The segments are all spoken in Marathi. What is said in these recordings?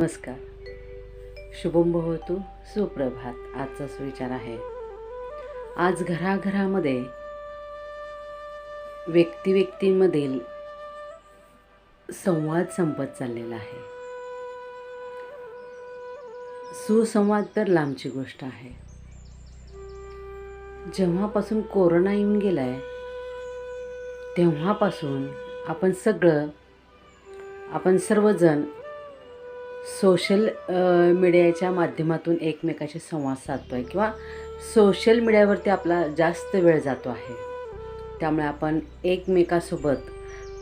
नमस्कार. शुभम भवतु. सुप्रभात. आजचा सुविचार आहे, आज घराघरामध्ये व्यक्तिमधील संवाद संपत चाललेला आहे. सुसंवाद तर लांबची गोष्ट आहे. जेव्हापासून कोरोना येऊन गेलाय तेव्हापासून आपण सर्वजण सोशल मीडियाच्या माध्यमातून एकमेकाशी संवाद साधतो आहे किंवा सोशल मीडियावरती आपला जास्त वेळ जातो आहे. त्यामुळे आपण एकमेकासोबत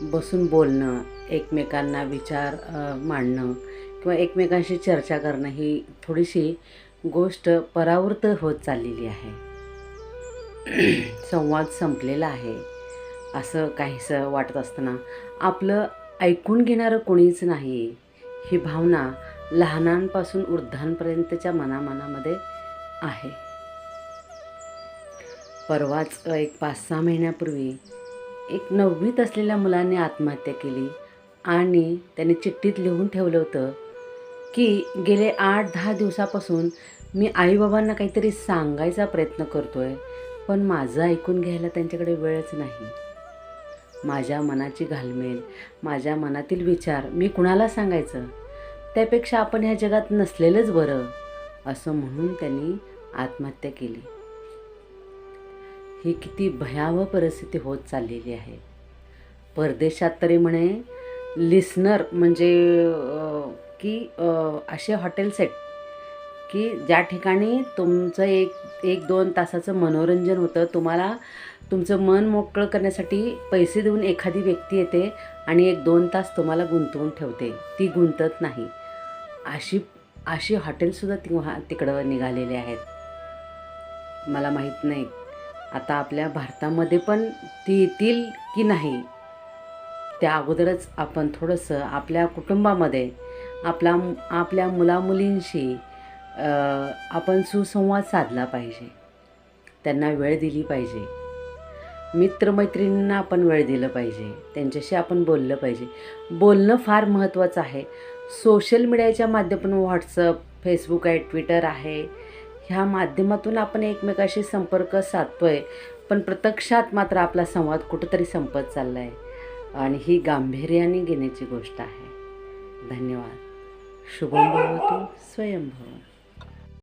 बसून बोलणं, एकमेकांना विचार मांडणं किंवा एकमेकांशी चर्चा करणं ही थोडीशी गोष्ट परावृत्त होत चाललेली आहे. संवाद संपलेला आहे असं काहीसं वाटत असताना आपलं ऐकून घेणारं कोणीच नाही ही भावना लहानांपासून वृद्धांपर्यंतच्या मनामध्ये आहे. परवाच एक 5-6 महिन्यापूर्वी एक 9वीत असलेल्या मुलाने आत्महत्या केली आणि त्याने चिठ्ठीत लिहून ठेवलं होतं की गेले 8-10 दिवसापासून मी आईबाबांना काहीतरी सांगायचा प्रयत्न करतोय, पण माझं ऐकून घ्यायला त्यांच्याकडे वेळच नाही. माझ्या मनाची घालमेल, माझ्या मनातील विचार मी कुणाला सांगायचं, त्यापेक्षा आपण ह्या जगात नसलेलंच बरं असं म्हणून त्यांनी आत्महत्या केली. ही किती भयावह परिस्थिती होत चाललेली आहे. परदेशात तरी म्हणे लिसनर म्हणजे की असे हॉटेल सेट की ज्या ठिकाणी तुमचं 1-2 तासाचं मनोरंजन होतं, तुम्हाला तुमचं मन मोकळं करण्यासाठी पैसे देऊन एखादी व्यक्ती येते आणि 1-2 तास तुम्हाला गुंतवून ठेवते, ती गुंतत नाही. अशी हॉटेलसुद्धा तिकडं निघालेले आहेत. मला माहीत नाही आता आपल्या भारतामध्ये पण ती येतील की नाही. त्या अगोदरच आपण थोडंसं आपल्या कुटुंबामध्ये आपल्या मुलामुलींशी आपण सुसंवाद साधला पाहिजे. त्यांना वेळ दिली पाहिजे. मित्रमैत्रिणींना आपण वेळ दिलं पाहिजे. त्यांच्याशी आपण बोललं पाहिजे. बोलणं फार महत्त्वाचं आहे. सोशल मीडियाच्या माध्यमातून व्हॉट्सअप, फेसबुक आहे, ट्विटर आहे, ह्या माध्यमातून आपण एकमेकाशी संपर्क साधतो आहे, पण प्रत्यक्षात मात्र आपला संवाद कुठंतरी संपत चालला आहे आणि ही गांभीर्याने घेण्याची गोष्ट आहे. धन्यवाद. शुभम भवतु. स्वयं भव.